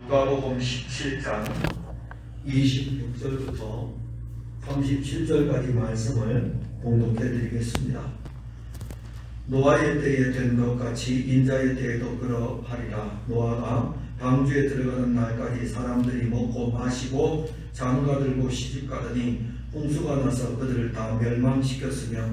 누가복음 17장 26절부터 37절까지 말씀을 봉독해 드리겠습니다. 노아의 때에 된 것 같이 인자의 때에도 그러하리라. 노아가 방주에 들어가는 날까지 사람들이 먹고 마시고 장가들고 시집가더니 홍수가 나서 그들을 다 멸망시켰으며,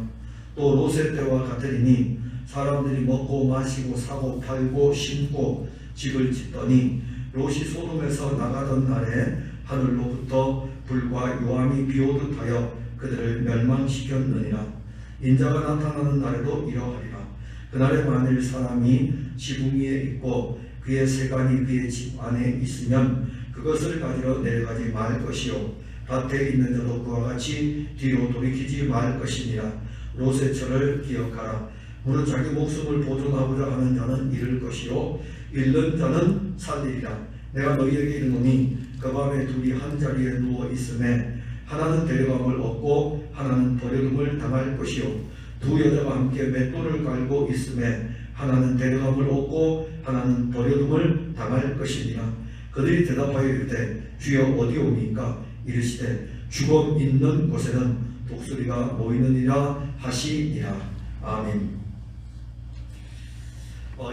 또 롯의 때와 같으리니 사람들이 먹고 마시고 사고 팔고 심고 집을 짓더니 롯이 소돔에서 나가던 날에 하늘로부터 불과 요함이 비오듯 하여 그들을 멸망시켰느니라. 인자가 나타나는 날에도 이러하리라. 그날에 만일 사람이 지붕 위에 있고 그의 세간이 그의 집 안에 있으면 그것을 가지러 내려가지 말 것이요, 밭에 있는 자도 그와 같이 뒤로 돌이키지 말 것이니라. 롯의 철을 기억하라. 무릇 자기 목숨을 보존하고자 하는 자는 잃을 것이요, 잃는 자는 살리리라. 내가 너희에게 이르노니 그 밤에 둘이 한 자리에 누워 있음에 하나는 데려감을 얻고 하나는 버려둠을 당할 것이요, 두 여자가 함께 맷돌을 갈고 있음에 하나는 데려감을 얻고 하나는 버려둠을 당할 것이니라. 그들이 대답하여 이르되 주여 어디오니까? 이르시되 죽음 있는 곳에는 독수리가 모이느니라 하시니라. 아멘.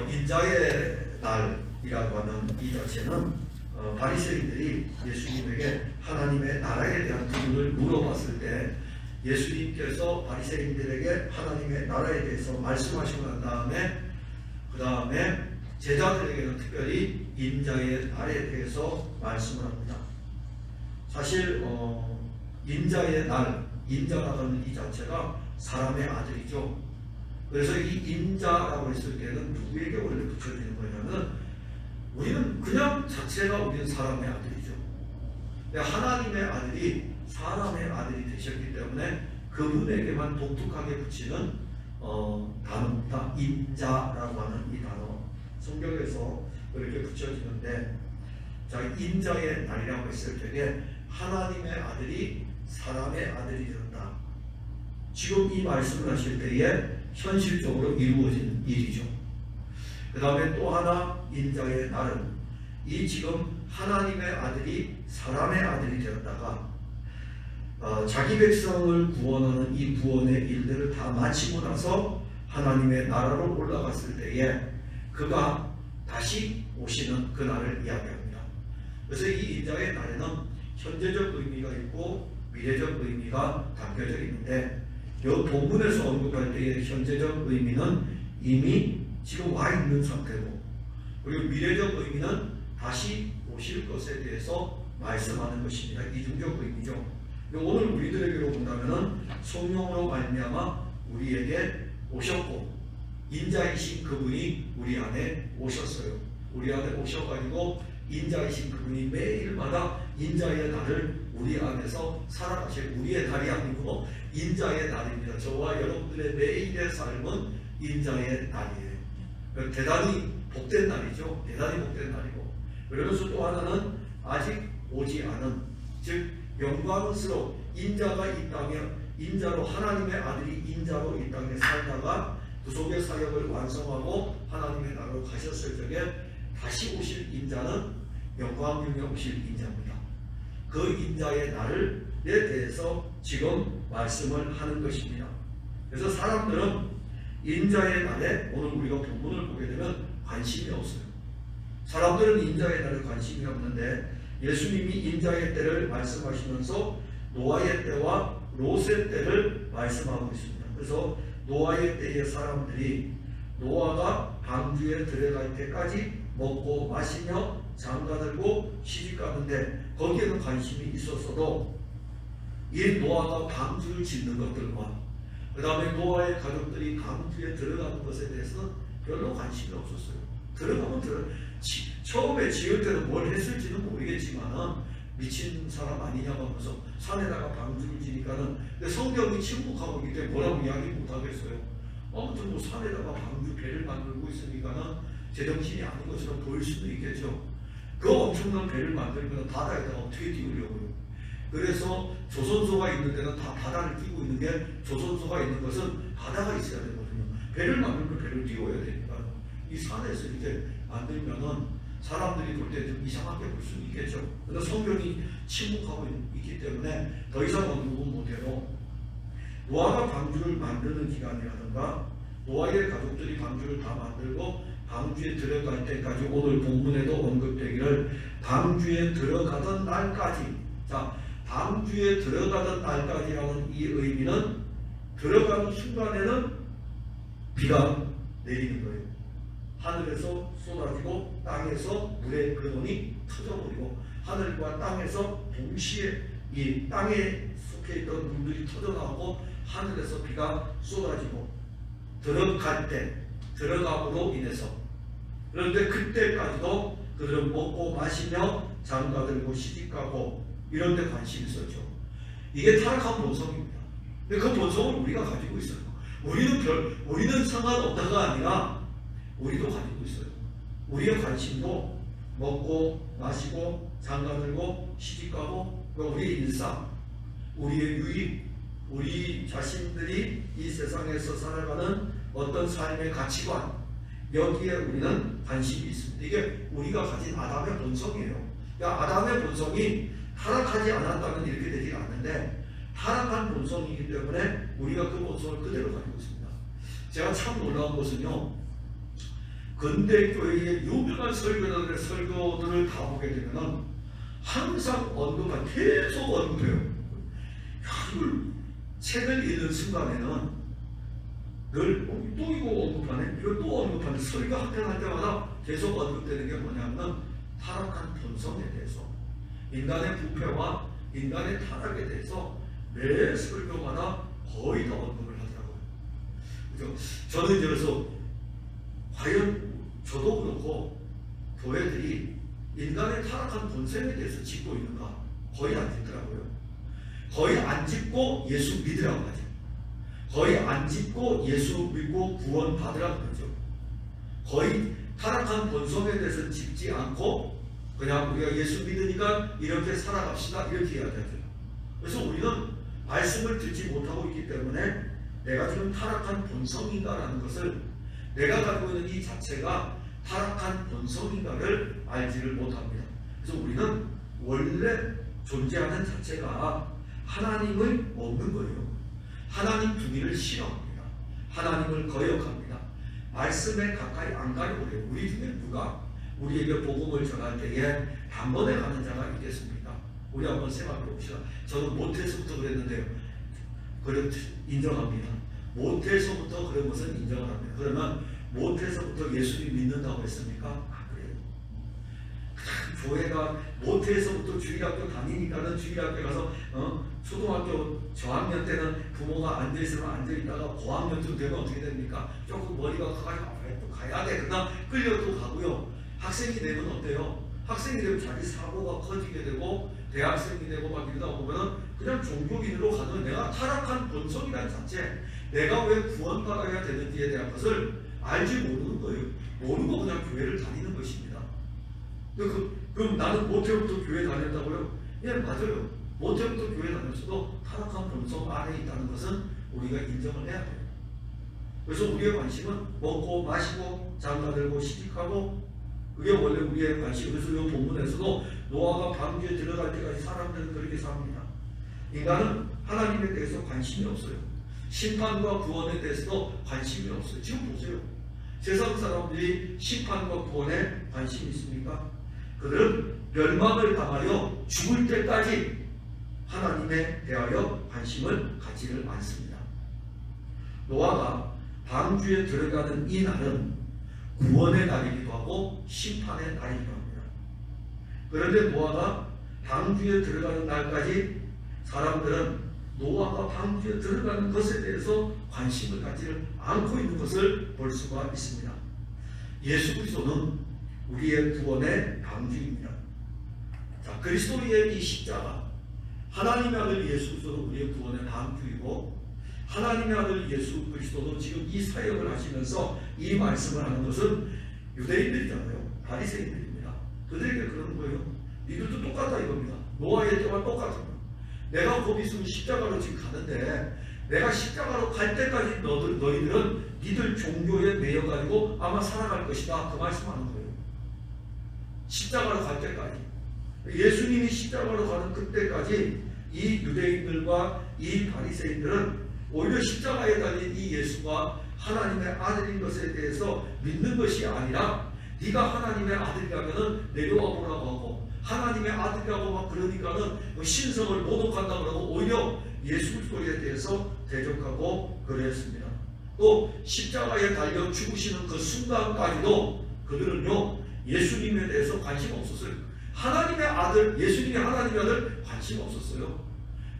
인자의 날이라고 하는 이 자체는 바리새인들이 예수님에게 하나님의 나라에 대한 부분을 물어봤을 때 예수님께서 바리새인들에게 하나님의 나라에 대해서 말씀하시고 난 다음에 그 다음에 제자들에게는 특별히 인자의 날에 대해서 말씀을 합니다. 사실 인자의 날, 인자라고 하는 이 자체가 사람의 아들이죠. 그래서 이 인자라고 했을 때는 누구에게 원래 붙여지는 거냐면 우리는 그냥 자체가 우리는 사람의 아들이죠. 하나님의 아들이 사람의 아들이 되셨기 때문에 그분에게만 독특하게 붙이는 단어입니다. 인자라고 하는 이 단어, 성경에서 이렇게 붙여지는데, 자, 인자의 날이라고 했을 때에 하나님의 아들이 사람의 아들이 되었다. 지금 이 말씀을 하실 때에 현실적으로 이루어진 일이죠. 그 다음에 또 하나 인자의 날은 이 지금 하나님의 아들이 사람의 아들이 되었다가 자기 백성을 구원하는 이 구원의 일들을 다 마치고 나서 하나님의 나라로 올라갔을 때에 그가 다시 오시는 그 날을 이야기합니다. 그래서 이 인자의 날에는 현재적 의미가 있고 미래적 의미가 담겨져 있는데, 이 본문에서 언급할 때의 현재적 의미는 이미 지금 와 있는 상태고, 그리고 미래적 의미는 다시 오실 것에 대해서 말씀하는 것입니다. 이중적 의미죠. 오늘 우리들에게로 본다면은 성령으로 말미암아 우리에게 오셨고 인자이신 그분이 우리 안에 오셨어요. 우리 안에 오셔가지고 인자이신 그분이 매일마다 인자의 날을 우리 안에서 살아가실, 우리의 날이 아니고 인자의 날입니다. 저와 여러분들의 매일의 삶은 인자의 날이에요. 대단히 복된 날이죠. 대단히 복된 날이고, 그러면서 또 하나는 아직 오지 않은, 즉 영광스러운 인자가 이 땅에, 인자로 하나님의 아들이 인자로 이 땅에 살다가 구속의 사역을 완성하고 하나님의 나라로 가셨을 적에 다시 오실 인자는 영광 중에 오실 인자입니다. 그 인자의 날에 대해서 지금 말씀을 하는 것입니다. 그래서 사람들은 인자의 날에, 오늘 우리가 본문을 보게 되면 관심이 없어요. 사람들은 인자의 날에 관심이 없는데 예수님이 인자의 때를 말씀하시면서 노아의 때와 롯의 때를 말씀하고 있습니다. 그래서 노아의 때의 사람들이 노아가 방주에 들어갈 때까지 먹고 마시며 장가들고 시집가는데 거기에는 관심이 있었어도 이 노아가 방주를 짓는 것들과 그 다음에 노아의 가족들이 방주에 들어가는 것에 대해서는 별로 관심이 없었어요. 들어가면 처음에 지을 때는 뭘 했을지는 모르겠지만은 미친 사람 아니냐고 하면서 산에다가 방주를 지니까는, 성경이 침묵하고 있기 때문에 뭐라고 이야기 못하겠어요. 아무튼 뭐 산에다가 방주 배를 만들고 있으니까는 제정신이 아닌 것처럼 보일 수도 있겠죠. 그 엄청난 배를 만들면 바다에다가 어떻게 띄우려고요. 그래서 조선소가 있는 데는 다 바다를 띄우고 있는 게, 조선소가 있는 것은 바다가 있어야 되거든요. 배를 만들면 배를 띄워야 되니까 이 산에서 이렇게 만들면은 사람들이 볼 때 좀 이상하게 볼 수는 있겠죠. 그런데 성경이 침묵하고 있기 때문에 더 이상 언급은 못해요. 노아가 방주를 만드는 기간이라든가 노아의 가족들이 방주를 다 만들고 방주에 들어갈 때까지 오늘 본문에도 언급되기를 방주에 들어가던 날까지. 자, 방주에 들어가던 날까지라는 이 의미는 들어가는 순간에는 비가 내리는 거예요. 하늘에서 쏟아지고 땅에서 물의 근원이 터져버리고 하늘과 땅에서 동시에 이 땅에 속해 있던 물들이 터져나오고 하늘에서 비가 쏟아지고 들어갈 때 들어감으로 인해서. 그런데 그때까지도 그들은 먹고 마시며 장가들고 시집가고 이런 데 관심이 있었죠. 이게 타락한 본성입니다. 근데 그 본성을 우리가 가지고 있어요. 우리는 상관없다가 아니라 우리도 가지고 있어요. 우리의 관심도 먹고 마시고 장가들고 시집가고 우리의 일상, 우리의 유익, 우리 자신들이 이 세상에서 살아가는 어떤 삶의 가치관, 여기에 우리는 관심이 있습니다. 이게 우리가 가진 아담의 본성이에요. 그러니까 아담의 본성이 타락하지 않았다면 이렇게 되지 않는데 타락한 본성이기 때문에 우리가 그 본성을 그대로 가지고 있습니다. 제가 참 놀라운 것은요, 근대 교회의 유명한 설교자들의 설교들을 다 보게 되면 항상 계속 언급해요. 이걸 책을 읽는 순간에는 늘 또 이거 언급하네, 이거 또 언급하네. 설교 한 편 할 때마다 계속 언급되는 게 뭐냐면 타락한 본성에 대해서, 인간의 부패와 인간의 타락에 대해서 매 설교마다 거의 다 언급을 하더라고요. 그죠? 저는 이제 그래서 과연 저도 그렇고 교회들이 인간의 타락한 본성에 대해서 짚고 있는가? 거의 안 짚더라고요. 거의 안 짚고 예수 믿으라고 하죠. 거의 안 짚고 예수 믿고 구원 받으라고 그러죠. 거의 타락한 본성에 대해서 짚지 않고 그냥 우리가 예수 믿으니까 이렇게 살아갑시다 이렇게 이야기하죠. 그래서 우리는 말씀을 듣지 못하고 있기 때문에 내가 지금 타락한 본성인가라는 것을, 내가 가지고 있는 이 자체가 타락한 본성인가를 알지를 못합니다. 그래서 우리는 원래 존재하는 자체가 하나님을 먹는 거예요. 하나님 두기를 싫어합니다. 하나님을 거역합니다. 말씀에 가까이 안 가려고 해요. 우리 중에 누가 우리에게 복음을 전할 때에 단번에 가는 자가 있겠습니까? 우리 한번 생각해 봅시다. 저는 모태에서부터 그랬는데요. 그래 인정합니다. 모태에서부터 그런 것은 인정을 합니다. 그러면 모태에서부터 예수님 믿는다고 했습니까? 아, 그래요. 교회가 모태에서부터 주일학교 다니니까는 주일학교 가서 초등학교 저학년 때는 부모가 앉아있으면 앉아있다가 고학년쯤 되면 어떻게 됩니까? 조금 머리가 커가지고 또 가야 돼. 그러나 끌려도 가고요. 학생이 되면 어때요? 학생이 되면 자기 사고가 커지게 되고 대학생이 되고 막 이러다 보면은 그냥 종교인으로 가는, 내가 타락한 본성이라는 자체, 내가 왜 구원받아야 되는지에 대한 것을 알지 모르는 거예요. 모르고 그냥 교회를 다니는 것입니다. 그럼 나는 모태부터 교회 다녔다고요? 예, 맞아요. 모태부터 교회 다녔어도 타락한 본성 안에 있다는 것은 우리가 인정을 해야 돼요. 그래서 우리의 관심은 먹고 마시고 장가들고 시집가고, 그게 원래 우리의 관심. 그래서 이 본문에서도 노아가 방주에 들어갈 때까지 사람들은 그렇게 삽니다. 인간은 하나님에 대해서 관심이 없어요. 심판과 구원에 대해서도 관심이 없어요. 지금 보세요. 세상 사람들이 심판과 구원에 관심이 있습니까? 그들은 멸망을 당하여 죽을 때까지 하나님에 대하여 관심을 갖지를 않습니다. 노아가 방주에 들어가는 이 날은 구원의 날이기도 하고 심판의 날이기도 합니다. 그런데 노아가 방주에 들어가는 날까지 사람들은 노아가 방주에 들어가는 것에 대해서 관심을 갖지를 않고 있는 것을 볼 수가 있습니다. 예수 그리스도는 우리의 구원의 방주입니다. 자, 그리스도의 이 십자가, 하나님의 아들 예수 그리스도는 우리의 구원의 방주이고, 하나님의 아들 예수 그리스도도 지금 이 사역을 하시면서 이 말씀을 하는 것은 유대인들이잖아요. 바리새인들입니다. 그들에게 그러는 거예요. 니들도 똑같다 이겁니다. 노아의 때와 똑같은 거예요. 내가 곧 있으면 십자가로 지금 가는데, 내가 십자가로 갈 때까지 너희들은 니들 종교에 매여가지고 아마 살아갈 것이다. 그 말씀하는 거예요. 십자가로 갈 때까지, 예수님이 십자가로 가는 그때까지 이 유대인들과 이 바리새인들은 오히려 십자가에 달린 이 예수가 하나님의 아들인 것에 대해서 믿는 것이 아니라 네가 하나님의 아들이라면 내려와 보라고 하고, 하나님의 아들이라고 막 그러니까는 신성을 모독한다 그러고 오히려 예수 그리스도에 대해서 대적하고 그랬습니다. 또 십자가에 달려 죽으시는 그 순간까지도 그들은요 예수님에 대해서 관심 없었어요. 하나님의 아들, 예수님이 하나님의 아들 관심 없었어요.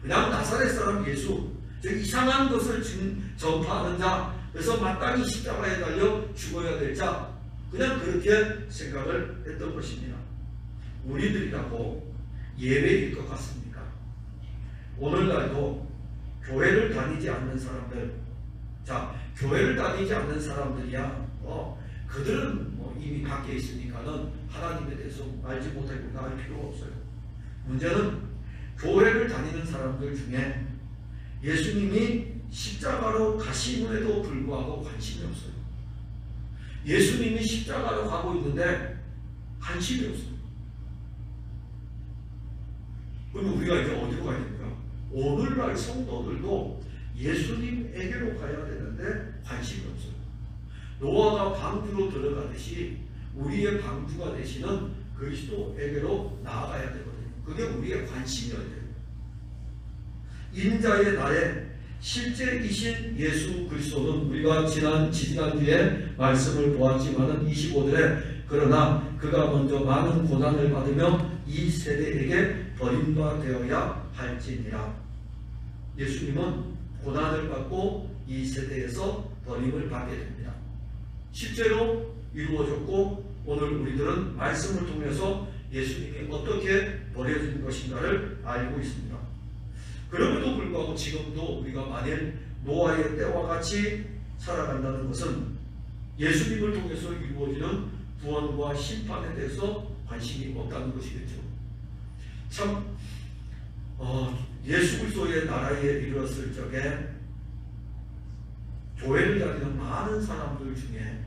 그냥 나사렛 사람 예수, 이상한 것을 전파하는 자, 그래서 마땅히 십자가에 달려 죽어야 될 자, 그냥 그렇게 생각을 했던 것입니다. 우리들이라고 예외일 것 같습니까? 오늘날도 교회를 다니지 않는 사람들, 자, 교회를 다니지 않는 사람들이야 그들은 이미 밖에 있으니까는 하나님에 대해서 알지 못하고 알 필요가 없어요. 문제는 교회를 다니는 사람들 중에 예수님이 십자가로 가심에도 불구하고 관심이 없어요. 예수님이 십자가로 가고 있는데 관심이 없어요. 그럼 우리가 이제 어디로 가야 됩니까? 오늘날 성도들도 예수님에게로 가야 되는데 관심이 없어요. 노아가 방주로 들어가듯이 우리의 방주가 되시는 그리스도에게로 나아가야 되거든요. 그게 우리의 관심이어야 돼요. 인자의 날에 실제이신 예수 그리스도는 우리가 지지난주에 말씀을 보았지만은 25절에 그러나 그가 먼저 많은 고난을 받으며 이 세대에게 버림받아야 할지니라. 예수님은 고난을 받고 이 세대에서 버림을 받게 됩니다. 실제로 이루어졌고 오늘 우리들은 말씀을 통해서 예수님이 어떻게 버려진 것인가를 알고 있습니다. 그럼에도 불구하고 지금도 우리가 만일 노아의 때와 같이 살아간다는 것은 예수님을 통해서 이루어지는 구원과 심판에 대해서 관심이 없다는 것이겠죠. 참 예수 그리스도의 나라에 이르렀을 적에 교회를 다니는 많은 사람들 중에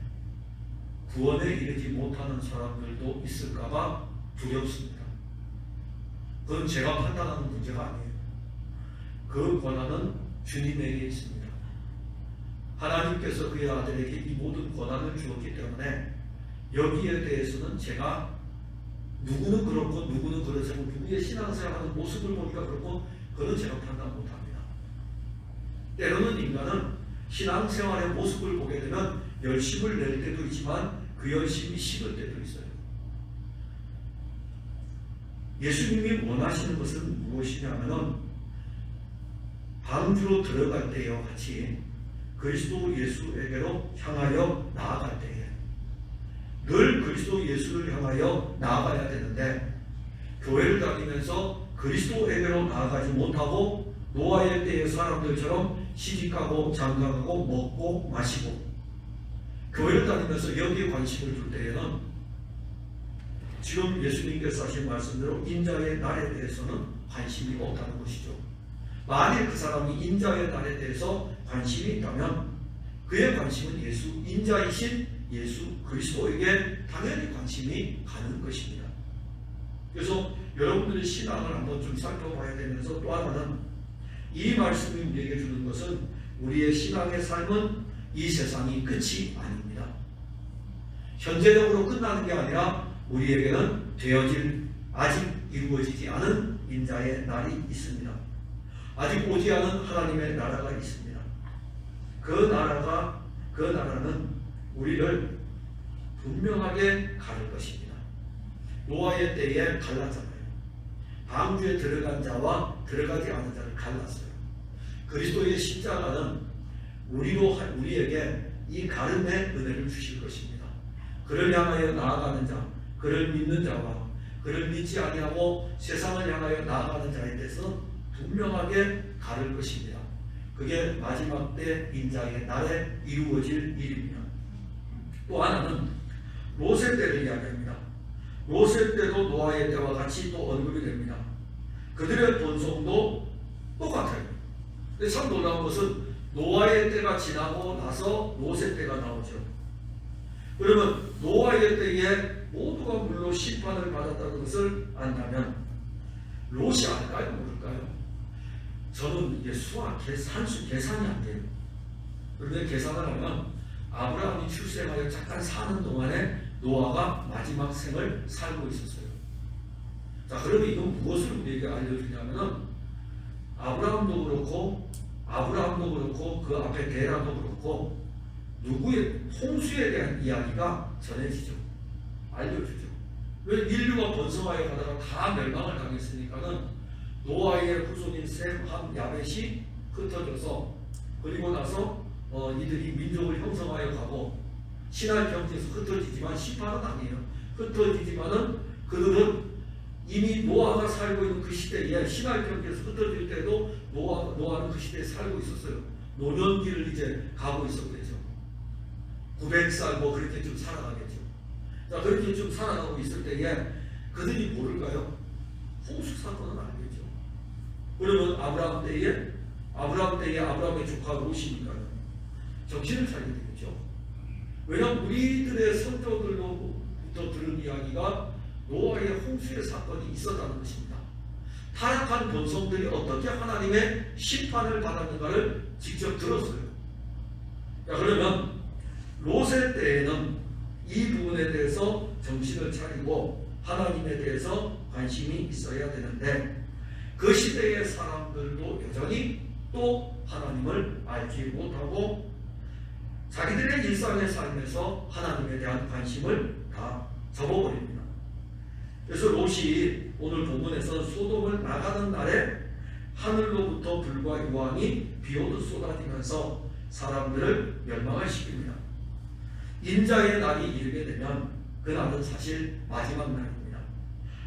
구원에 이르지 못하는 사람들도 있을까봐 두렵습니다. 그건 제가 판단하는 문제가 아니에요. 그 권한은 주님에게 있습니다. 하나님께서 그의 아들에게 이 모든 권한을 주었기 때문에 여기에 대해서는 제가 누구는 그렇고 누구는 그렇지 않고 누구의 신앙생활하는 모습을 보니까 그렇고 그건 제가 판단 못합니다. 때로는 인간은 신앙생활의 모습을 보게 되면 열심을 낼 때도 있지만 그 열심이 식을 때도 있어요. 예수님이 원하시는 것은 무엇이냐면은 방주로 들어갈 때와 같이 그리스도 예수에게로 향하여 나아갈 때에 늘 그리스도 예수를 향하여 나아가야 되는데 교회를 다니면서 그리스도에게로 나아가지 못하고 노아의 때의 사람들처럼 시집가고 장가가고 먹고 마시고 교회를 다니면서 여기에 관심을 줄 때에는 지금 예수님께서 하신 말씀대로 인자의 날에 대해서는 관심이 없다는 것이죠. 만일 그 사람이 인자의 날에 대해서 관심이 있다면 그의 관심은 예수, 인자이신 예수 그리스도에게 당연히 관심이 가는 것입니다. 그래서 여러분들의 신앙을 한번 좀 살펴봐야 되면서 또 하나는 이 말씀이 우리에게 주는 것은 우리의 신앙의 삶은 이 세상이 끝이 아닙니다. 현재적으로 끝나는 게 아니라 우리에게는 되어질 아직 이루어지지 않은 인자의 날이 있습니다. 아직 오지 않은 하나님의 나라가 있습니다. 그 나라는 우리를 분명하게 가를 것입니다. 노아의 때에 갈랐잖아요. 방주에 들어간 자와 들어가지 않은 자를 갈랐어요. 그리스도의 십자가는 우리에게 이 가름의 은혜를 주실 것입니다. 그를 향하여 나아가는 자, 그를 믿는 자와 그를 믿지 아니하고 세상을 향하여 나아가는 자에 대해서 분명하게 가를 것입니다. 그게 마지막 때 인자의 날에 이루어질 일입니다. 또 하나는 롯의 때를 이야기합니다. 롯의 때도 노아의 때와 같이 또 언급이 됩니다. 그들의 본성도 똑같아요. 근데 참 놀라운 것은 노아의 때가 지나고 나서 롯의 때가 나오죠. 그러면 노아의 때에 모두가 물로 심판을 받았다는 것을 안다면 롯이 알까요? 모를까요? 저는 이게 산수 계산이 안 돼요. 그런데 계산을 하면 아브라함이 출생하여 잠깐 사는 동안에 노아가 마지막 생을 살고 있었어요. 자, 그러면 이건 무엇을 우리에게 알려주냐면은 아브라함도 그렇고 그 앞에 데라도 그렇고 누구의 홍수에 대한 이야기가 전해지죠. 알려주죠. 왜 인류가 번성하여 가다가 다 멸망을 당했으니까는 노아의 후손인 셈, 함, 야벳이 흩어져서 그리고 나서 이들이 민족을 형성하여 가고 신할 경지에서 흩어지지만 심판은 아니에요. 흩어지지만은 그들은 이미 노아가 살고 있는 그 시대에 신할 경지에서 흩어질 때도 노아는 그 시대에 살고 있었어요. 노년기를 이제 가고 있었겠죠. 900살 뭐 그렇게 좀 살아가겠죠. 자, 그렇게 좀 살아가고 있을 때에 그들이 모를까요? 홍수 사건은 알겠죠. 그러면 아브라함 때에 아브라함의 조카 롯이니까요. 정신을 차리게 되겠죠. 왜냐하면 우리들의 선조들로부터 들은 이야기가 노아의 홍수의 사건이 있었다는 것입니다. 타락한 본성들이 어떻게 하나님의 심판을 받았는가를 직접 들었어요. 자, 그러면 롯의 때에는 이 부분에 대해서 정신을 차리고 하나님에 대해서 관심이 있어야 되는데 그 시대의 사람들도 여전히 또 하나님을 알지 못하고 자기들의 일상의 삶에서 하나님에 대한 관심을 다 접어버립니다. 그래서 롯이 오늘 본문에서 소돔을 나가는 날에 하늘로부터 불과 유황이 비오듯 쏟아지면서 사람들을 멸망을 시킵니다. 인자의 날이 이르게 되면 그날은 사실 마지막 날입니다.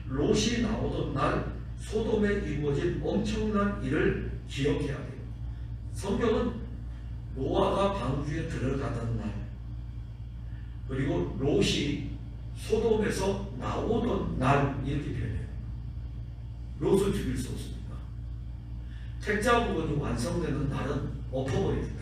롯이 나오던 날 소돔에 이루어진 엄청난 일을 기억해야 돼요. 성경은 노아가 방주에 들어가던 날 그리고 롯이 소돔에서 나오던 날 이렇게 표현해요. 롯을 죽일 수 없습니다. 택자 부분이 완성되는 날은 엎어버리는 날이에요.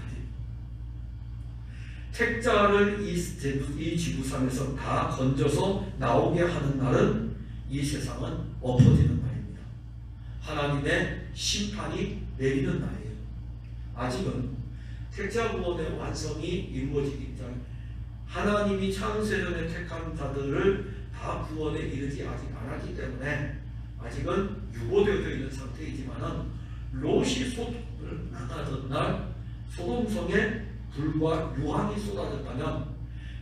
택자를 이 지구상에서 다 건져서 나오게 하는 날은 이 세상은 엎어지는 날입니다. 하나님의 심판이 내리는 날이에요. 아직은 택자 구원의 완성이 이루어지기 전에 하나님이 창세전에 택한 자들을 다 구원에 이르지 아직 않았기 때문에 아직은 유보되어 있는 상태이지만은 롯이 소돔을 나가던 날 소돔성에 불과 유황이 쏟아졌다면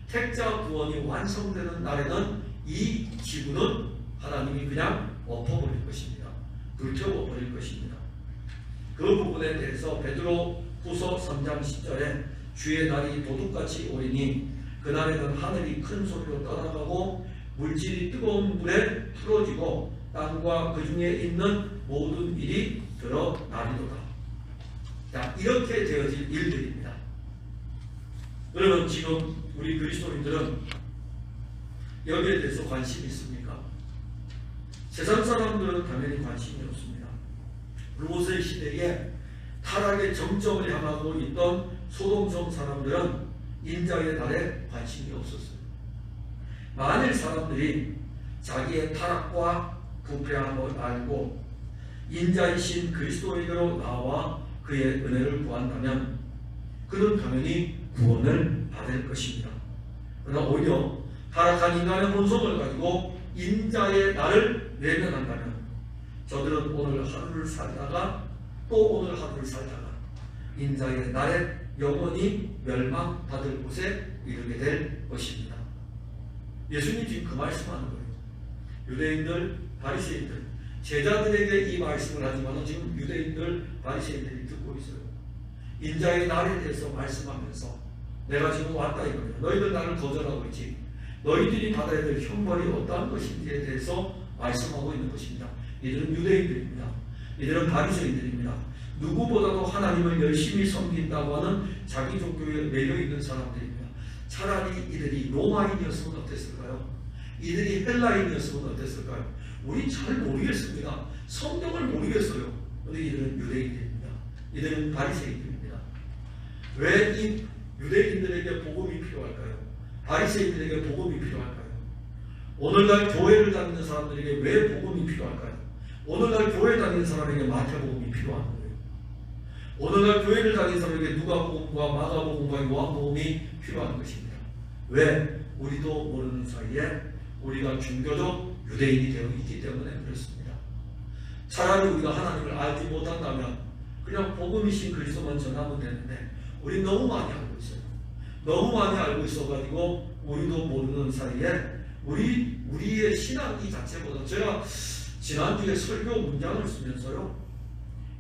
택자 구원이 완성되는 날에는 이 지구는 하나님이 그냥 엎어버릴 것입니다. 불태워버릴 것입니다. 그 부분에 대해서 베드로 후서 3장 10절에 주의 날이 도둑같이 오리니 그날에는 하늘이 큰 소리로 떠나가고 물질이 뜨거운 물에 풀어지고 땅과 그 중에 있는 모든 일이 드러나리로다. 자, 이렇게 되어질 일들입니다. 여러분 지금 우리 그리스도인들은 여기에 대해서 관심이 있습니까? 세상 사람들은 당연히 관심이 없습니다. 롯의 시대에 타락의 정점을 향하고 있던 소돔성 사람들은 인자의 날에 관심이 없었어요. 만일 사람들이 자기의 타락과 부패함을 알고 인자이신 그리스도에게로 나와 그의 은혜를 구한다면 그는 당연히 구원을 받을 것입니다. 그러나 오히려 타락한 인간의 본성을 가지고 인자의 날을 외면한다면 저들은 오늘 하루를 살다가 또 오늘 하루를 살다가 인자의 날에 영원히 멸망받을 곳에 이르게 될 것입니다. 예수님이 지금 그 말씀하는 거예요. 유대인들, 바리새인들, 제자들에게 이 말씀을 하지만 지금 유대인들, 바리새인들이 듣고 있어요. 인자의 날에 대해서 말씀하면서 내가 지금 왔다 이거예요. 너희들 나를 거절하고 있지. 너희들이 받아야 될 형벌이 어떠한 것인지에 대해서 말씀하고 있는 것입니다. 이들은 유대인들입니다. 이들은 바리새인들입니다. 누구보다도 하나님을 열심히 섬긴다고 하는 자기 종교에 매여 있는 사람들입니다. 차라리 이들이 로마인이었으면 어땠을까요? 이들이 헬라인이었으면 어땠을까요? 우리 잘 모르겠습니다. 성경을 모르겠어요. 그런데 이들은 유대인들입니다. 이들은 바리새인들입니다. 왜 이 유대인들에게 복음이 필요할까요? 바리새인들에게 복음이 필요할까요? 오늘날 교회를 다니는 사람들에게 왜 복음이 필요할까요? 오늘날 교회 다니는 사람에게 마태복음이 필요한 거예요. 오늘날 교회를 다니는 사람에게 누가복음과 마가복음과 요한복음이 필요한 것입니다. 왜? 우리도 모르는 사이에 우리가 종교적 유대인이 되어 있기 때문에 그렇습니다. 차라리 우리가 하나님을 알지 못한다면 그냥 복음이신 그리스도만 전하면 되는데 우리 너무 많이 알고 있어요. 너무 많이 알고 있어가지고 우리도 모르는 사이에 우리의 신앙 이 자체보다 제가 지난주에 설교 문장을 쓰면서요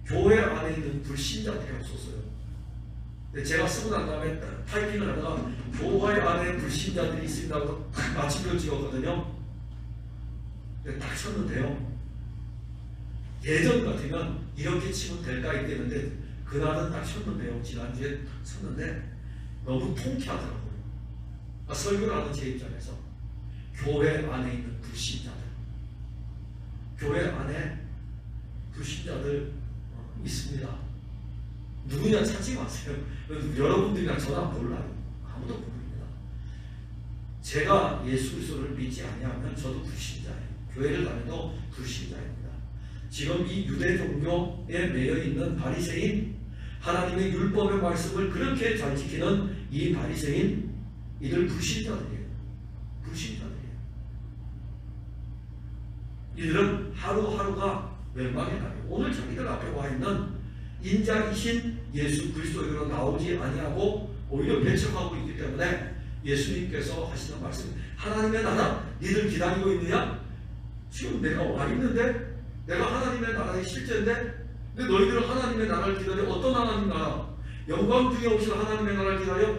교회 안에 있는 불신자들이 없었어요. 근데 제가 쓰고 난 다음에 타이핑을 하다가 교회 안에 불신자들이 있습니다고 딱 마침표 찍었거든요. 근데 딱 쳤는데요. 예전 같으면 이렇게 치면 될까 했겠는데 그날은 딱 쳤는데요. 지난주에 쳤는데 너무 통쾌하더라고요. 설교를 하는 제 입장에서 교회 안에 있는 불신자들, 교회 안에 불신자들 있습니다. 누구냐 찾지 마세요. 여러분들이나 저나 몰라요. 아무도 모릅니다. 제가 예수 그리스도를 믿지 아니하면 저도 불신자예요. 교회를 다녀도 불신자입니다. 지금 이 유대 종교에 매여 있는 바리새인, 하나님의 율법의 말씀을 그렇게 잘 지키는 이 바리새인, 이들 불신자들이에요. 불신자들이에요. 이들은 하루하루가 멸망의 날이에요. 오늘 자기들 앞에 와 있는 인자이신 예수 그리스도에게로 나오지 아니하고 오히려 배척하고 있기 때문에 예수님께서 하시는 말씀, 하나님의 나라 니들 기다리고 있느냐? 지금 내가 와 있는데, 내가 하나님의 나라의 실제인데, 근데 너희들은 하나님의 나라를 기다려. 어떤 하나님 나라? 영광 중에 오실 하나님의 나라를 기다려.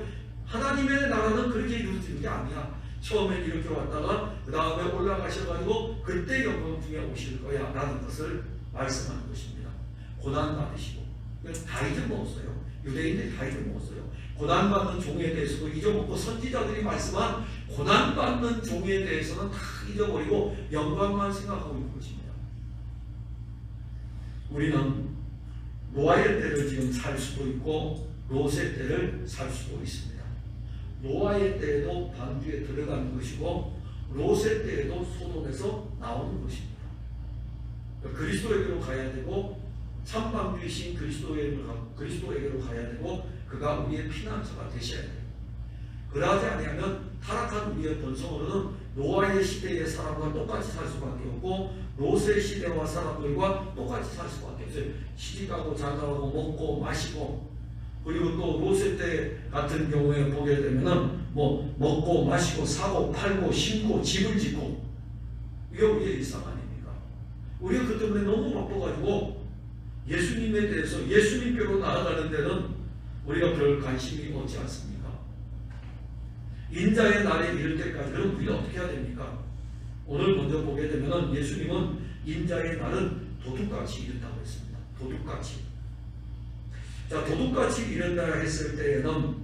하나님의 나라는 그렇게 이루어지는 게 아니야. 처음에 이렇게 왔다가 그 다음에 올라가셔가지고 그때 영광 중에 오실 거야 라는 것을 말씀하는 것입니다. 고난 받으시고 다 잊어먹었어요. 유대인들이 다 잊어먹었어요. 고난받는 종에 대해서도 잊어먹고 선지자들이 말씀한 고난받는 종에 대해서는 다 잊어버리고 영광만 생각하고 있는 것입니다. 우리는 노아의 때를 지금 살 수도 있고 롯의 때를 살 수도 있습니다. 노아의 때에도 방주에 들어가는 것이고 롯의 때에도 소돔에서 나오는 것입니다. 그리스도에게로 가야 되고 참방주이신 그리스도에게로 가야 되고 그가 우리의 피난처가 되셔야 돼요. 그러하지 아니하면 타락한 우리의 본성으로는 노아의 시대의 사람과 똑같이 살 수밖에 없고 롯의 시대와 사람들과 똑같이 살 수밖에 없어요. 시집가고 장가가고 먹고 마시고, 그리고 또 롯의 때 같은 경우에 보게 되면은 뭐 먹고 마시고 사고 팔고 심고 집을 짓고, 이게 우리의 일상 아닙니까? 우리가 그 때문에 너무 바빠가지고 예수님에 대해서 예수님께로 나아가는 데는 우리가 별 관심이 없지 않습니까? 인자의 날에 이를 때까지는 우리가 어떻게 해야 됩니까? 오늘 먼저 보게 되면은 예수님은 인자의 날은 도둑같이 이른다고 했습니다. 도둑같이. 자, 도둑같이 이른다 했을 때에는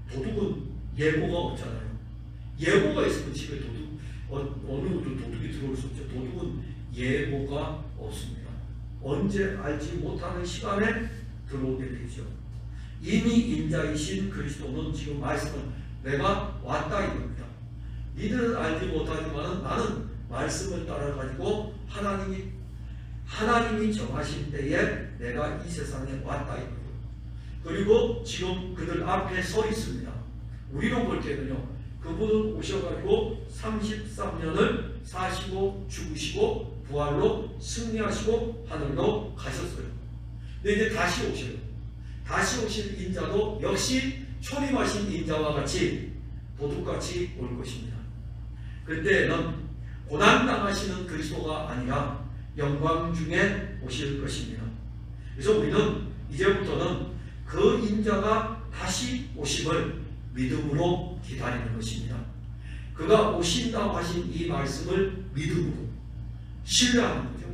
도둑은 예고가 없잖아요. 예고가 있으면 집에 어느 도둑이 들어올 수 없죠. 도둑은 예고가 없습니다. 언제 알지 못하는 시간에 들어오게 되죠. 이미 인자이신 그리스도는 지금 말씀은 내가 왔다 이겁니다. 니들은 알지 못하지만 나는 말씀을 따라가지고 하나님이 정하신 때에 내가 이 세상에 왔다 이거예요. 그리고 지금 그들 앞에 서 있습니다. 우리로 볼 때는요, 그분은 오셔가지고 33년을 사시고 죽으시고 부활로 승리하시고 하늘로 가셨어요. 근데 이제 다시 오셔요. 다시 오실 인자도 역시 초림하신 인자와 같이 도둑같이 올 것입니다. 그때는 고난당하시는 그리스도가 아니라 영광 중에 오실 것입니다. 그래서 우리는 이제부터는 그 인자가 다시 오심을 믿음으로 기다리는 것입니다. 그가 오신다고 하신 이 말씀을 믿음으로 신뢰하는 거죠.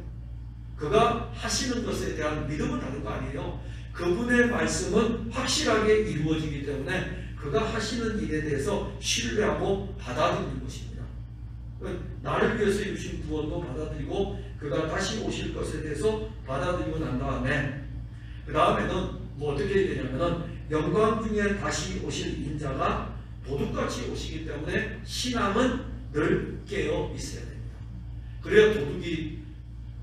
그가 하시는 것에 대한 믿음은 다른 거 아니에요. 그분의 말씀은 확실하게 이루어지기 때문에 그가 하시는 일에 대해서 신뢰하고 받아들이는 것입니다. 나를 위해서 주신 구원도 받아들이고 그가 다시 오실 것에 대해서 받아들이고 난 다음에 그 다음에는 뭐 어떻게 해야 되냐면은 영광 중에 다시 오실 인자가 도둑같이 오시기 때문에 신앙은 늘 깨어 있어야 됩니다. 그래야 도둑이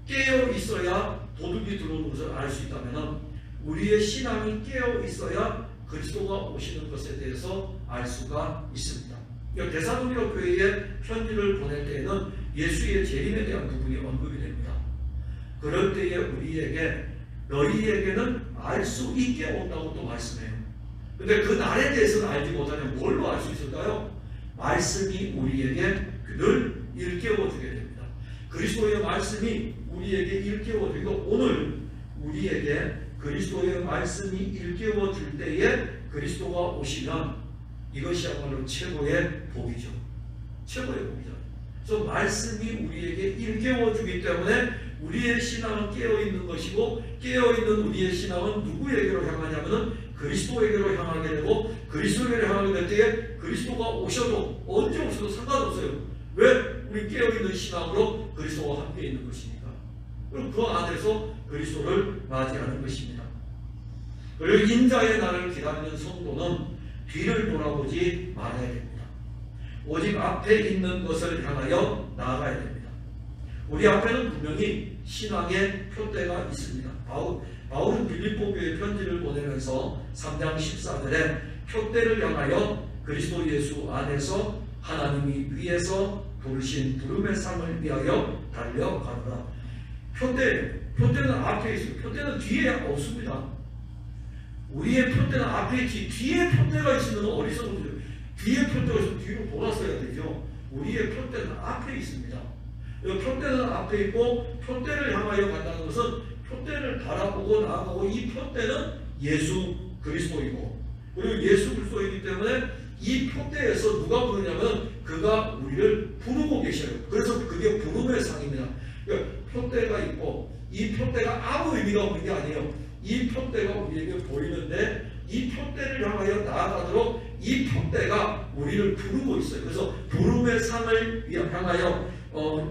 깨어 있어야 도둑이 들어오는 것을 알 수 있다면 우리의 신앙이 깨어 있어야 그리스도가 오시는 것에 대해서 알 수가 있습니다. 데살로니가 교회에 편지를 보낼 때에는 예수의 재림에 대한 부분이 언급이 됩니다. 그럴 때에 우리에게 너희에게는 알 수 있게 온다고 또 말씀해요. 근데 그 날에 대해서는 알지 못하면 뭘로 알 수 있을까요? 말씀이 우리에게 늘 일깨워주게 됩니다. 그리스도의 말씀이 우리에게 일깨워주고 오늘 우리에게 그리스도의 말씀이 일깨워줄 때에 그리스도가 오시면 이것이야말로 최고의 복이죠. 최고의 복이죠. 그래서 말씀이 우리에게 일깨워주기 때문에 우리의 신앙은 깨어있는 것이고 깨어있는 우리의 신앙은 누구에게로 향하냐면 그리스도에게로 향하게 되고 그리스도에게로 향하게 될 때에 그리스도가 오셔도 언제 오셔도 상관없어요. 왜? 우리 깨어있는 신앙으로 그리스도와 함께 있는 것이니까. 그리고 그 안에서 그리스도를 맞이하는 것입니다. 그리고 인자의 날을 기다리는 성도는 뒤를 돌아보지 말아야 됩니다. 오직 앞에 있는 것을 향하여 나아가야 됩니다. 우리 앞에는 분명히 신앙의 표대가 있습니다. 바울은 빌립보 교회 편지를 보내면서 3장 14절에 표대를 향하여 그리스도 예수 안에서 하나님이 위에서 부르신 부름의 상을 위하여 달려가노라. 표대는 앞에 있어요. 표대는 뒤에 없습니다. 우리의 표대는 앞에 있지 뒤에 표대가 있으면 어리석은 거죠. 뒤에 표대가 있으면 뒤로 돌았어야 되죠. 우리의 표대는 앞에 있습니다. 표대는 앞에 있고 표대를 향하여 간다는 것은 표대를 바라보고 나아가고 이 표대는 예수 그리스도이고 그리고 예수 그리스도이기 때문에 이 표대에서 누가 부르냐면 그가 우리를 부르고 계셔요. 그래서 그게 부름의 상입니다. 그러니까 표대가 있고 이 표대가 아무 의미가 없는 게 아니에요. 이 표대가 우리에게 보이는데 이 표대를 향하여 나아가도록 이 표대가 우리를 부르고 있어요. 그래서 부름의 상을 향하여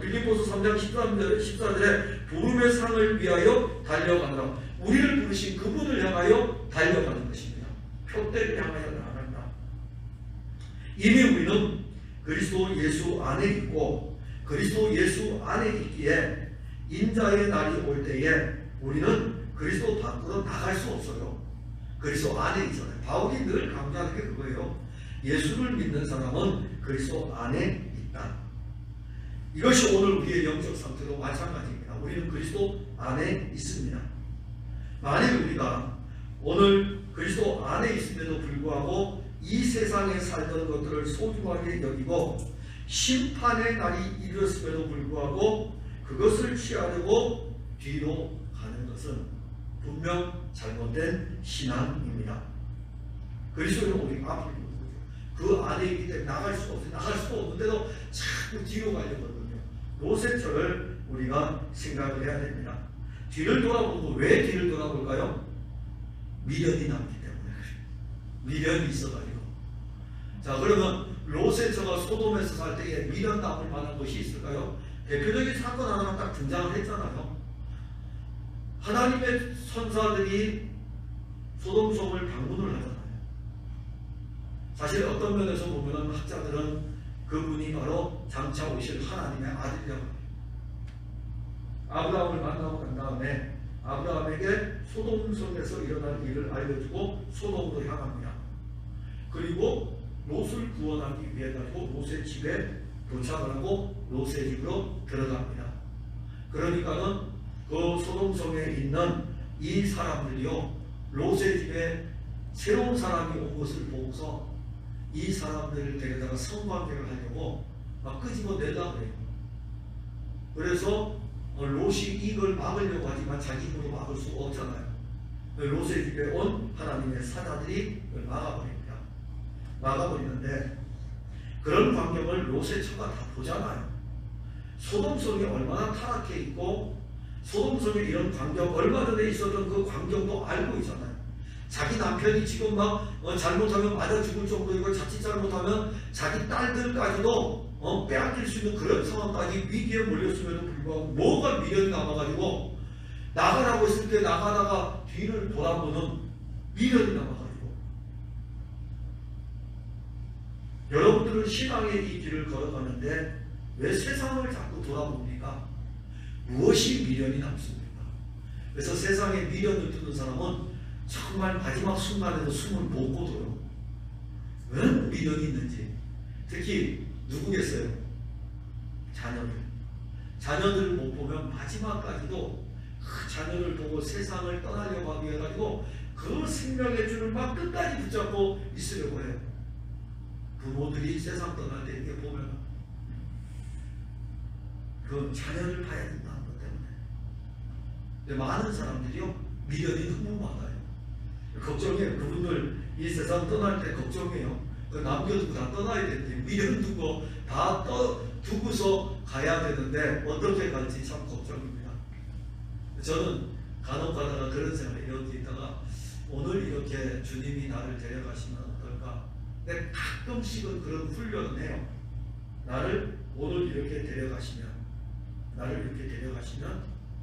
빌립보서 3장 14절에 부름의 상을 위하여 달려가노라. 우리를 부르신 그분을 향하여 달려가는 것입니다. 표대를 향하여 나아간다. 이미 우리는 그리스도 예수 안에 있고 그리스도 예수 안에 있기에 인자의 날이 올 때에 우리는 그리스도 밖으로 나갈 수 없어요. 그리스도 안에 있잖아요. 바울이 늘 강조하는 게 그거예요. 예수를 믿는 사람은 그리스도 안에 있다. 이것이 오늘 우리의 영적 상태도 마찬가지입니다. 우리는 그리스도 안에 있습니다. 만일 우리가 오늘 그리스도 안에 있음에도 불구하고 이 세상에 살던 것들을 소중하게 여기고 심판의 날이 이르렀음에도 불구하고 그것을 취하려고 뒤로 가는 것은 분명 잘못된 신앙입니다. 그리스도는 우리 앞으로 있는 거죠. 그 안에 있기 때문에 나갈 수가 없어요. 나갈 수가 없는데도 자꾸 뒤로 가려고 하거든요. 로세처를 우리가 생각을 해야 됩니다. 뒤를 돌아보고 왜 뒤를 돌아볼까요? 미련이 남기 때문에. 미련이 있어가지고. 자, 그러면 로세처가 소돔에서 살 때에 미련 남을 만한 것이 있을까요? 대표적인 사건 하나가 딱 등장을 했잖아요. 하나님의 선사들이 소돔성을 방문을 하잖아요. 사실 어떤 면에서 보면 학자들은 그분이 바로 장차 오실 하나님의 아들이라고 합니다. 아브라함을 만나고 간 다음에 아브라함에게 소돔성에서 일어날 일을 알려주고 소돔으로 향합니다. 그리고 롯을 구원하기 위해 가지고 롯의 집에 도착을 하고 롯의 집으로 들어갑니다. 그러니까는 그 소돔성에 있는 이 사람들이요 롯의 집에 새로운 사람이 온 것을 보고서 이 사람들을 데려다가 성관계를 하려고 막 끄집어내려고 해요. 그래서 롯이 이걸 막으려고 하지만 자기 힘으로 막을 수 없잖아요. 롯의 집에 온 하나님의 사자들이 막아버립니다. 막아버리는데 그런 광경을 롯의 처가 다 보잖아요. 소돔성이 얼마나 타락해 있고 소돔성에 이런 광경, 얼마 전에 있었던 그 광경도 알고 있잖아요. 자기 남편이 지금 막 잘못하면 맞아 죽을 정도이고 자칫 잘못하면 자기 딸들까지도 빼앗길 수 있는 그런 상황까지 위기에 몰렸음에도 불구하고 뭐가 미련이 남아가지고 나가라고 했을 때 나가다가 뒤를 돌아보는 미련이 남아가지고 여러분들은 신앙의 이 길을 걸어가는데 왜 세상을 자꾸 돌아봅니까? 무엇이 미련이 남습니까? 그래서 세상에 미련을 두는 사람은 정말 마지막 순간에도 숨을 못 거둬요. 왜 미련이 있는지. 특히 누구겠어요? 자녀들 못 보면 마지막까지도 그 자녀를 보고 세상을 떠나려고 하기 위해 가지고 그 생명의 줄을 막 끝까지 붙잡고 있으려고 해요. 부모들이 세상 떠날 때 이렇게 보면 그 자녀를 봐야 된다는 것 때문에. 근데 많은 사람들이요, 미련이 너무 많아요. 걱정해요. 그분들 이 세상 떠날 때 걱정해요. 그 남겨두고 다 떠나야 되는데 미련 두고 다 두고서 가야 되는데 어떻게 갈지 참 걱정입니다. 저는 간혹 가다가 그런 생각을 이렇게 있다가 오늘 이렇게 주님이 나를 데려가시면 어떨까? 근데 가끔씩은 그런 훈련을 해요. 나를 오늘 이렇게 데려가시면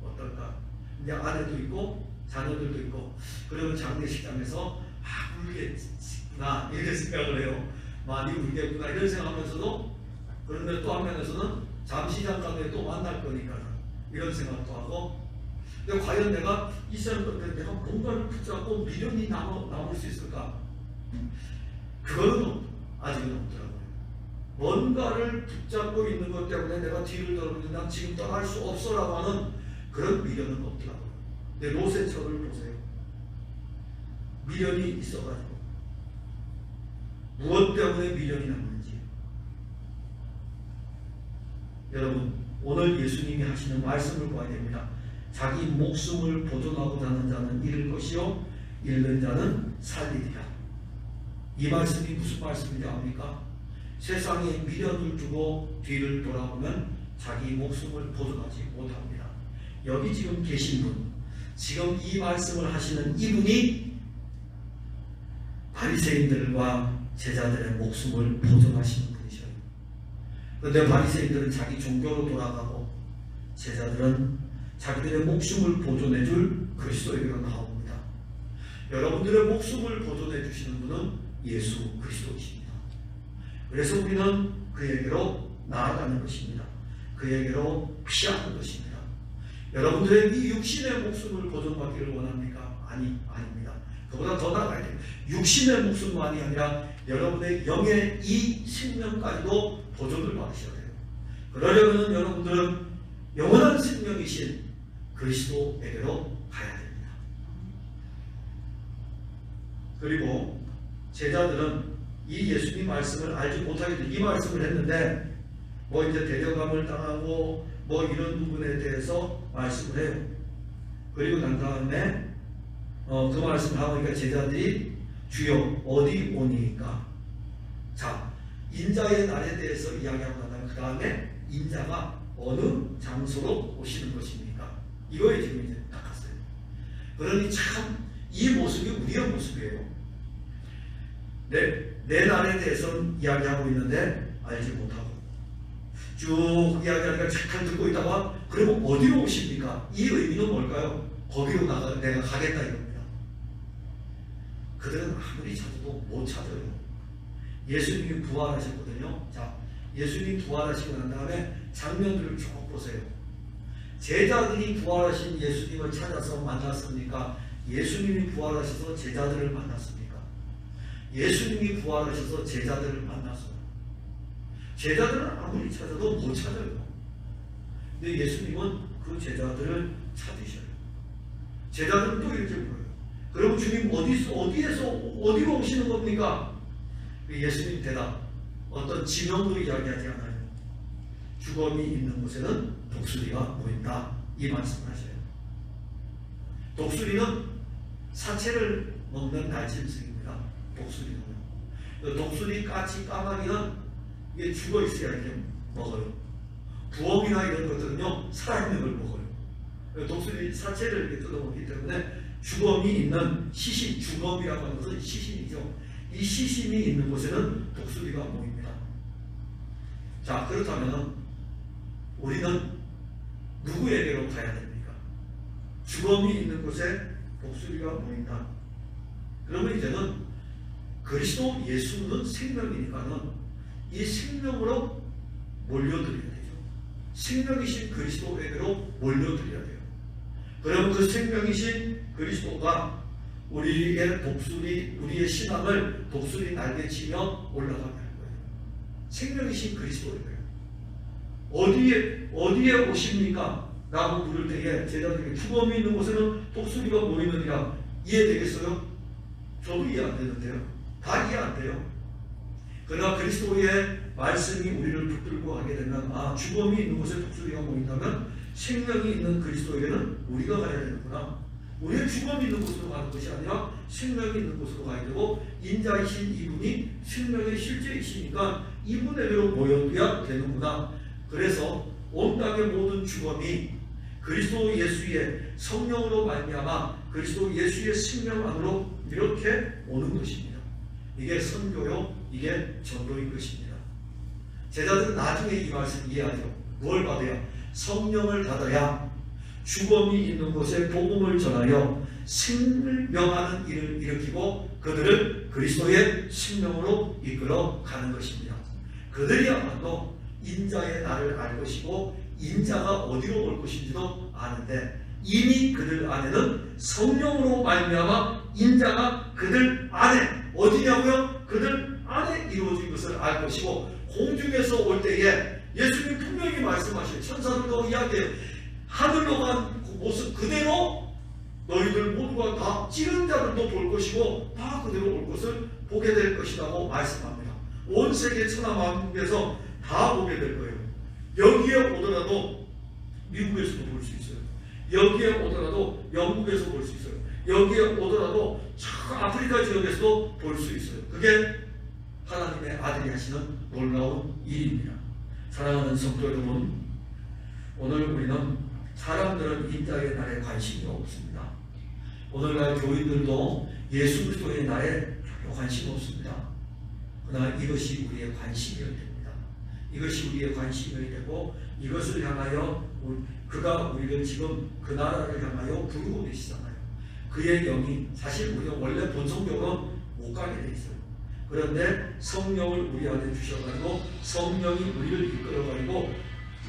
어떨까? 이제 아내도 있고 자녀들도 있고 그러면 장례식장에서 울겠구나 이렇게 생각을 해요. 많이 울겠구나 이런 생각하면서도 그런데 또 한면에서는 잠시 잠깐에 또 만날 거니까 이런 생각도 하고 근데 과연 내가 이 사람 끝에 내가 뭔가를 붙잡고 미련이 남을 수 있을까? 그거는 아직은 없더라고요. 뭔가를 붙잡고 있는 것 때문에 내가 뒤를 돌아보는데 난 지금 떠날 수 없어라고 하는 그런 미련은 없더라고요. 근데 롯의처를 보세요. 미련이 있어가지고 무엇 때문에 미련이 남는지. 여러분 오늘 예수님이 하시는 말씀을 봐야 됩니다. 자기 목숨을 보존하고자 하는 자는 잃을 것이요 잃는 자는 살리리라. 이 말씀이 무슨 말씀인지 압니까? 세상에 미련을 두고 뒤를 돌아보면 자기 목숨을 보존하지 못합니다. 여기 지금 계신 분, 지금 이 말씀을 하시는 이분이 바리새인들과 제자들의 목숨을 보존하시는 분이셔요. 그런데 바리새인들은 자기 종교로 돌아가고 제자들은 자기들의 목숨을 보존해 줄 그리스도에게로 나옵니다. 여러분들의 목숨을 보존해 주시는 분은 예수 그리스도이십니다. 그래서 우리는 그에게로 나아가는 것입니다. 그에게로 피하는 것입니다. 여러분들의 이 육신의 목숨을 보존받기를 원합니까? 아닙니다. 그보다 더 나아가야 돼요. 육신의 목숨만이 아니라 여러분의 영의 이 생명까지도 보존을 받으셔야 돼요. 그러려면 여러분들은 영원한 생명이신 그리스도에게로 가야 됩니다. 그리고 제자들은 이 예수님 말씀을 알지 못하게 이 말씀을 했는데 이제 데려감을 당하고 이런 부분에 대해서 말씀을 해요. 그리고 난 다음에 그 말씀을 하니까 제자들이 주여 어디 오니까. 자, 인자의 날에 대해서 이야기하고 난 다음에 그 다음에 인자가 어느 장소로 오시는 것입니까? 이거에 지금 이제 딱 갔어요. 그러니 참 이 모습이 우리의 모습이에요. 내 날에 대해서는 이야기하고 있는데 알지 못하고 쭉 이야기하니까 잠깐 듣고 있다가 그러면 어디로 오십니까? 이 의미는 뭘까요? 거기로 내가 가겠다 이겁니다. 그들은 아무리 찾아도 못 찾아요. 예수님이 부활하셨거든요. 자, 예수님이 부활하시고 난 다음에 장면들을 쭉 보세요. 제자들이 부활하신 예수님을 찾아서 만났습니까? 예수님이 부활하셔서 제자들을 만났습니까? 예수님이 부활하셔서 제자들을 만났어요. 제자들은 아무리 찾아도 못 찾아요. 근데 예수님은 그 제자들을 찾으셔요. 제자들은 또 이렇게 물어요. 그럼 주님 어디로 오시는 겁니까? 예수님 대답, 어떤 지명도 이야기하지 않아요. 주검이 있는 곳에는 독수리가 보인다. 이 말씀을 하셔요. 독수리는 사체를 먹는 날짐승입니다. 독수리는. 독수리, 까치, 까마귀는 이게 죽어 있어야 이렇게 먹어요. 부엉이나 이런 것들은요, 살아있는 걸 먹어요. 독수리 사체를 이렇게 뜯어먹기 때문에 주검이 있는 시신, 주검이라고 하는 것은 시신이죠. 이 시신이 있는 곳에는 독수리가 모입니다. 자, 그렇다면 우리는 누구에게로 가야 됩니까? 주검이 있는 곳에 독수리가 모인다. 그러면 이제는 그리스도 예수는 생명이니까는 이 생명으로 몰려드려야 되죠. 생명이신 그리스도에게로 몰려드려야 돼요. 그러면 그 생명이신 그리스도가 우리의 독수리, 우리의 신앙을 독수리 날개치며 올라가게 할 거예요. 생명이신 그리스도예요. 어디에 오십니까? 라고 물을 때에 제자들에게 주검이 있는 곳에는 독수리가 모이느니라. 이해되겠어요? 저도 이해 안 되는데요. 다 이해 안 돼요. 그러나 그리스도의 말씀이 우리를 붙들고 가게 되면, 아, 주검이 있는 곳에 독수리가 모인다면 생명이 있는 그리스도에게는 우리가 가야 되는구나. 우리의 주검이 있는 곳으로 가는 것이 아니라 생명이 있는 곳으로 가야 되고, 인자이신 이분이 생명의 실제이시니까 이분에게로 모여야 되는구나. 그래서 온 땅의 모든 주검이 그리스도 예수의 성령으로 말미암아 그리스도 예수의 생명 안으로 이렇게 오는 것입니다. 이게 선교요, 이게 전도인 것입니다. 제자들은 나중에 이 말씀 이해하죠. 뭘 받아야? 성령을 받아야 주검이 있는 곳에 복음을 전하여 생명하는 일을 일으키고 그들을 그리스도의 생명으로 이끌어 가는 것입니다. 그들이야말로 인자의 날을 알 것이고 인자가 어디로 올 것인지도 아는데, 이미 그들 안에는 성령으로 말미암아 인자가 그들 안에, 어디냐고요? 그들 안에 이루어진 것을 알 것이고, 공중에서 올 때에 예수님 분명히 말씀하시죠. 천사들도 이야기해요. 하늘로 간 모습 그대로 너희들 모두가 다 찌른 자들도 볼 것이고 다 그대로 올 것을 보게 될 것이라고 말씀합니다. 온 세계 천하만국에서 다 보게 될 거예요. 여기에 오더라도 미국에서도 볼 수 있어요. 여기에 오더라도 영국에서 볼 수 있어요. 여기에 오더라도 저 아프리카 지역에서도 볼 수 있어요. 그게 하나님의 아들이 하시는 놀라운 일입니다. 사랑하는 성도 여러분, 오늘 우리는 사람들은 인자의 날에 관심이 없습니다. 오늘날 교인들도 예수 그리스도의 날에 별로 관심 없습니다. 그러나 이것이 우리의 관심이어야 됩니다. 이것이 우리의 관심이 되고, 이것을 향하여 그가 우리를 지금 그 나라를 향하여 부르고 계시잖아요. 그의 영이, 사실 우리가 원래 본성적으로 못 가게 돼 있어요. 그런데 성령을 우리 안에 주셔가지고 성령이 우리를 이끌어가지고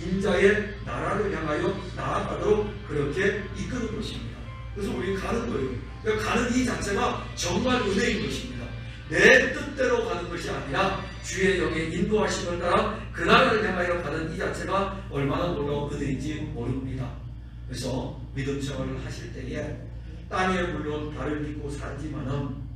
인자의 나라를 향하여 나아가도록 그렇게 이끄는 것입니다. 그래서 우리 가는 거예요. 그러니까 가는 이 자체가 정말 은혜인 것입니다. 내 뜻대로 가는 것이 아니라 주의 영의 인도하심을 따라 그 나라를 향하여 가는 이 자체가 얼마나 놀라운 은혜인지 모릅니다. 그래서 믿음 생활을 하실 때에 땅에 물론 발을 딛고 살지만은,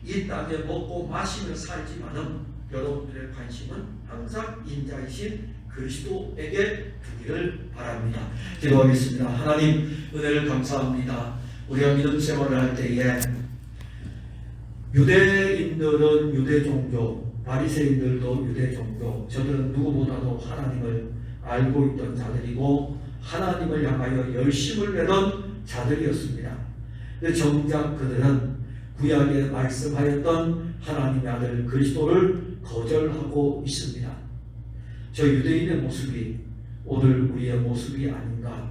이 땅에 먹고 마시며 살지만은 여러분들의 관심은 항상 인자이신 그리스도에게 두기를 바랍니다. 기도하겠습니다. 하나님, 은혜를 감사합니다. 우리가 믿음 생활을 할 때에 유대인들은 유대 종교, 바리새인들도 유대 종교, 저들은 누구보다도 하나님을 알고 있던 자들이고 하나님을 향하여 열심을 내던 자들이었습니다. 정작 그들은 구약에 말씀하였던 하나님의 아들 그리스도를 거절하고 있습니다. 저 유대인의 모습이 오늘 우리의 모습이 아닌가.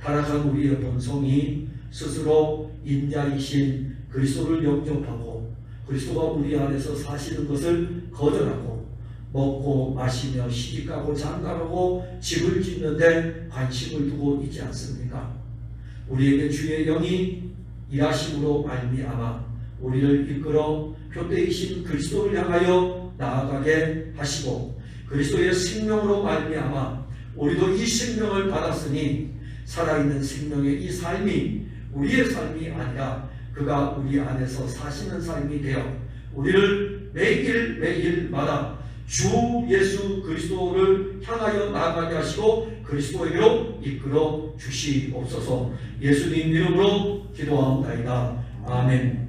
타락한 우리의 본성이 스스로 인자이신 그리스도를 영접하고 그리스도가 우리 안에서 사시는 것을 거절하고 먹고 마시며 시집가고 장가가고 집을 짓는데 관심을 두고 있지 않습니까? 우리에게 주의 영이 일하심으로 말미암아 우리를 이끌어 표대이신 그리스도를 향하여 나아가게 하시고 그리스도의 생명으로 말미암아 우리도 이 생명을 받았으니 살아있는 생명의 이 삶이 우리의 삶이 아니라 그가 우리 안에서 사시는 삶이 되어 우리를 매일매일마다 주 예수 그리스도를 향하여 나아가게 하시고 그리스도에게로 이끌어 주시옵소서. 예수님 이름으로 기도하옵나이다. 아멘.